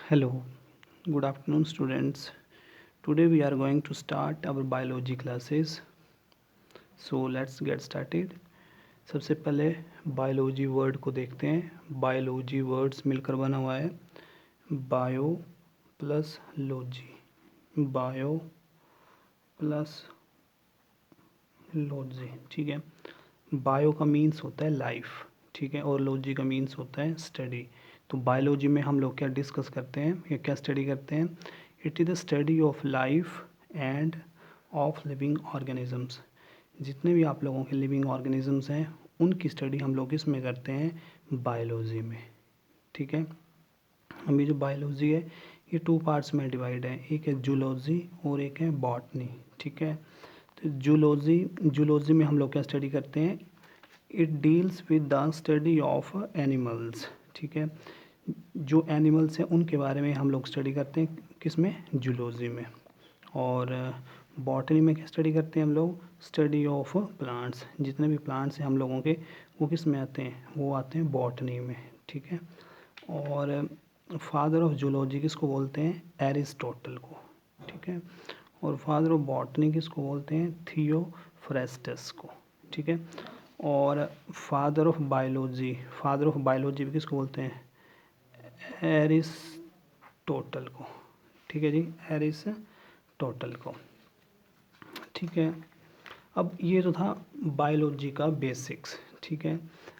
Hello, good afternoon, students. Today we are going to start our biology classes. So let's get started. सबसे पहले biology word को देखते हैं. Biology words मिलकर बना हुआ है bio plus logy. Bio plus logy, ठीक है. बायो का मीन्स होता है लाइफ, ठीक है, और लॉजी का मीन्स होता है स्टडी. तो बायोलॉजी में हम लोग क्या डिस्कस करते हैं या क्या स्टडी करते हैं? It is the study of life end of living organisms. जितने भी आप लोगों के लिविंग ऑर्गेनिजम्स हैं उनकी स्टडी हम लोग इसमें करते हैं बायोलॉजी में, ठीक है. अभी जो बायोलॉजी है ये 2 पार्ट्स में डिवाइड है. एक है जूलॉजी और एक है बॉटनी, ठीक है. तो जूलॉजी में हम लोग क्या स्टडी करते हैं? It deals with the study of animals, ठीक है. जो एनिमल्स हैं उनके बारे में हम लोग स्टडी करते हैं किस में? जूलॉजी में. और बॉटनी में क्या स्टडी करते हैं हम लोग? Study of plants. जितने भी प्लांट्स हैं हम लोगों के वो किस में आते हैं? वो आते हैं बॉटनी में, ठीक है. और फादर ऑफ जूलॉजी किसको बोलते हैं? एरिस्टोटल को, ठीक है. और फादर ऑफ बॉटनी किसको बोलते हैं? थियोफ्रेस्टस को, ठीक है. और फादर ऑफ बायोलॉजी भी किसको बोलते हैं? एरिस्टोटल को, ठीक है जी, एरिस्टोटल को, ठीक है. अब ये तो था बायोलॉजी का बेसिक्स, ठीक है.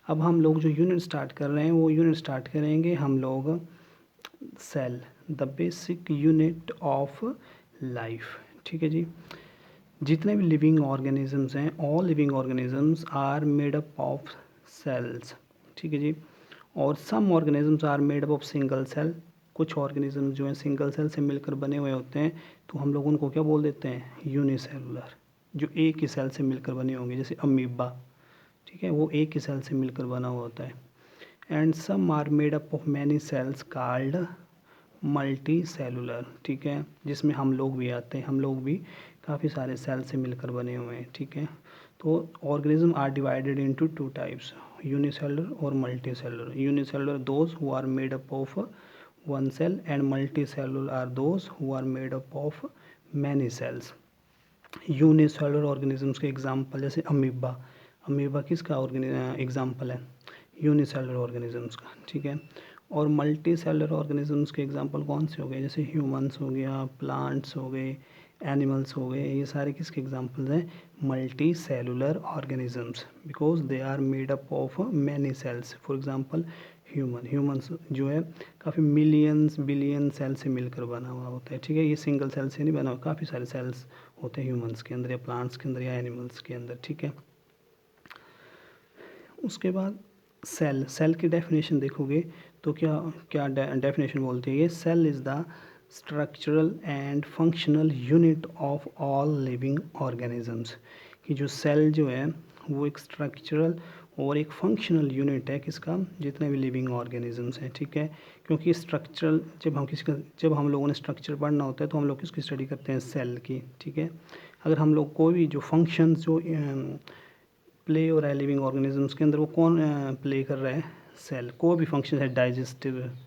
अब हम लोग जो यूनिट स्टार्ट कर रहे हैं वो यूनिट स्टार्ट करेंगे हम लोग cell, the basic unit of life, ठीक है जी. जितने भी लिविंग ऑर्गेनिजम्स हैं, all living organisms are made up of cells, ठीक है जी. और some organisms are made up of single cell. कुछ ऑर्गेनिज्म जो हैं सिंगल सेल से मिलकर बने हुए होते हैं, तो हम लोग उनको क्या बोल देते हैं? यूनिसेलुलर. जो एक ही सेल से मिलकर बने होंगे, जैसे अमीबा, ठीक है, वो एक ही सेल से मिलकर बना हुआ होता है. And some are made up of many cells called multicellular, ठीक है, जिसमें हम लोग भी आते हैं. हम लोग भी काफ़ी सारे सेल से मिलकर बने हुए हैं, ठीक है. तो organism are divided into 2 types, unicellular और multi cellular. Unicellular those who are made up of one cell and multi cellular are those who are made up of many cells. Unicellular organisms के example जैसे amoeba. Amoeba किसका example है? Unicellular organisms का, ठीक है. और multi cellular organisms के example कौन से हो गए? जैसे ह्यूमंस हो गया, प्लांट्स हो गए, एनिमल्स हो गए. ये सारे किसके एग्जांपल्स हैं? Multi cellular organisms, because they are made up of many cells. For example humans जो है काफ़ी मिलियंस बिलियन सेल से मिलकर बना हुआ होता है, ठीक है. ये सिंगल सेल से नहीं बना हुआ, काफ़ी सारे सेल्स होते हैं ह्यूमंस के अंदर या प्लांट्स के अंदर या एनिमल्स के अंदर, ठीक है. उसके बाद सेल की डेफिनेशन देखोगे तो क्या क्या डेफिनेशन बोलते हैं? ये cell is the structural and functional unit of all living organisms. कि जो सेल जो है वो एक स्ट्रक्चरल और एक फंक्शनल यूनिट है किसका? जितने भी लिविंग ऑर्गेनिजम्स हैं, ठीक है. क्योंकि स्ट्रक्चरल जब हम लोगों ने स्ट्रक्चर पढ़ना होता है तो हम लोग किसकी स्टडी करते हैं? सेल की, ठीक है. अगर हम लोग कोई भी जो फंक्शंस जो प्ले हो रहा है लिविंग ऑर्गेनिजम्स के अंदर, वो कौन प्ले कर रहा है? सेल. कोई भी फंक्शन है,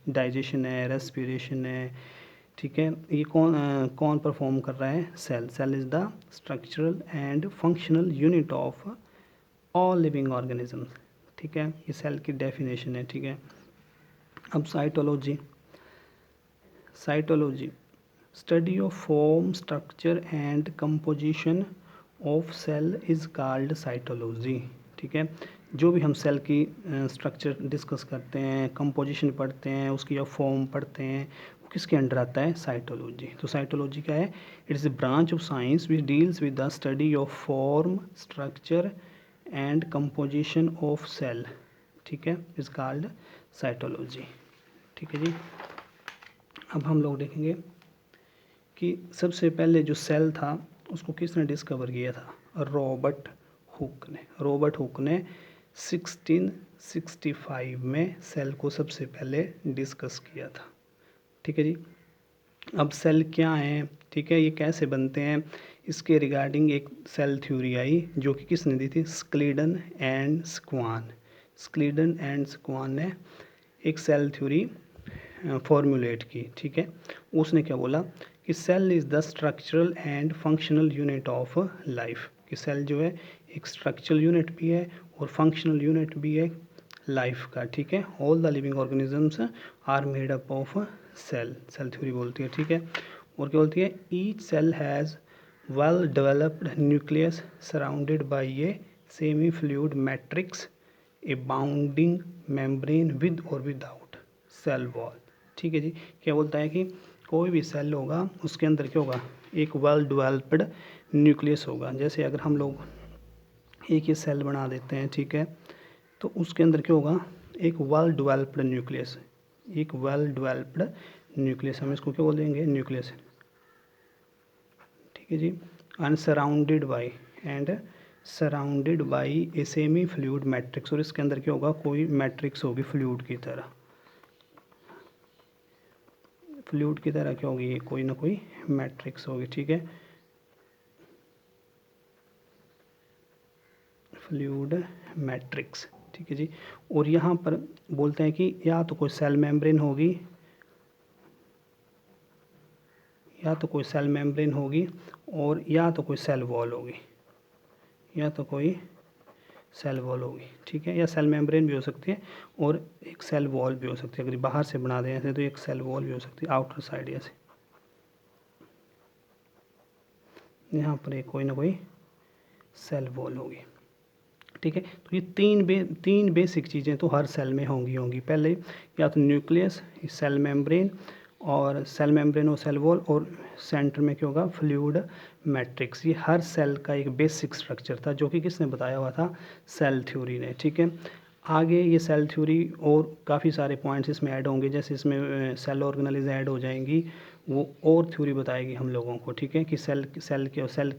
डाइजेशन है, रेस्पिरेशन है, ठीक है, ये कौन परफॉर्म कर रहा है? Cell. Cell is the structural and functional unit of all living organisms, ठीक है. ये सेल की डेफिनेशन है, ठीक है. अब cytology study of form, structure and composition of cell is called cytology, ठीक है. जो भी हम सेल की स्ट्रक्चर डिस्कस करते हैं, कंपोजिशन पढ़ते हैं, उसकी जो फॉर्म पढ़ते हैं, वो किसके अंडर आता है? साइटोलॉजी. तो साइटोलॉजी क्या है? It is a branch of science which deals with the study of form, structure and composition of cell, ठीक है, इज़ कॉल्ड साइटोलॉजी, ठीक है जी. अब हम लोग देखेंगे कि सबसे पहले जो सेल था उसको किसने डिस्कवर किया था? रॉबर्ट हुक ने 1665 में सेल को सबसे पहले डिस्कस किया था, ठीक है जी. अब सेल क्या हैं, ठीक है, ये कैसे बनते हैं, इसके रिगार्डिंग एक सेल थ्योरी आई जो कि किसने दी थी? स्क्लीडन एंड स्क्वान ने एक सेल थ्योरी फॉर्मुलेट की, ठीक है। उसने क्या बोला कि cell is the structural and functional unit of life, कि सेल जो है एक स्ट्रक्चरल यूनिट भी है और फंक्शनल यूनिट भी है लाइफ का, ठीक है। All the living organisms are made up of cell, cell theory बोलती है, ठीक है। और क्या बोलती है, each cell has well developed nucleus surrounded by a semi fluid matrix, a bounding membrane with और विदाउट सेल वॉल, ठीक है जी। क्या बोलता है कि कोई भी सेल होगा उसके अंदर क्या होगा, एक वेल डेवलप्ड न्यूक्लियस होगा। जैसे अगर हम लोग एक ये सेल बना देते हैं, ठीक है, तो उसके अंदर क्या होगा, एक वेल डेवलप्ड न्यूक्लियस, एक वेल डेवलप्ड न्यूक्लियस, हम इसको क्या बोलेंगे, न्यूक्लियस, ठीक है जी। Surrounded by a semi fluid matrix, और इसके अंदर क्या होगा, कोई मैट्रिक्स होगी फ्लूइड की तरह, फ्लूइड की तरह क्या होगी, कोई ना कोई मैट्रिक्स होगी, ठीक है, फ्लूइड मैट्रिक्स, ठीक है जी। और यहाँ पर बोलते हैं कि या तो कोई सेल मेम्ब्रेन होगी, या तो कोई सेल मेम्ब्रेन होगी, और या तो कोई सेल वॉल होगी, या तो कोई सेल वॉल होगी, ठीक है, या सेल मेम्ब्रेन भी हो सकती है और एक सेल वॉल भी हो सकती है। अगर बाहर से बना दें ऐसे तो एक सेल वॉल भी हो सकती है आउटर साइड, ऐसे यहाँ पर एक कोई ना कोई सेल वॉल होगी, ठीक है। तो ये तीन बेसिक चीज़ें तो हर सेल में होंगी। पहले या तो न्यूक्लियस, सेल मेम्ब्रेन और सेल वॉल, और सेंटर में क्या होगा, फ्लूइड मैट्रिक्स। ये हर सेल का एक बेसिक स्ट्रक्चर था जो कि किसने बताया हुआ था, सेल थ्योरी ने, ठीक है। आगे ये सेल थ्योरी और काफ़ी सारे पॉइंट्स इसमें ऐड होंगे, जैसे इसमें सेल ऑर्गेनेलिज ऐड हो जाएंगी, वो और थ्योरी बताएगी हम लोगों को, ठीक है, कि सेल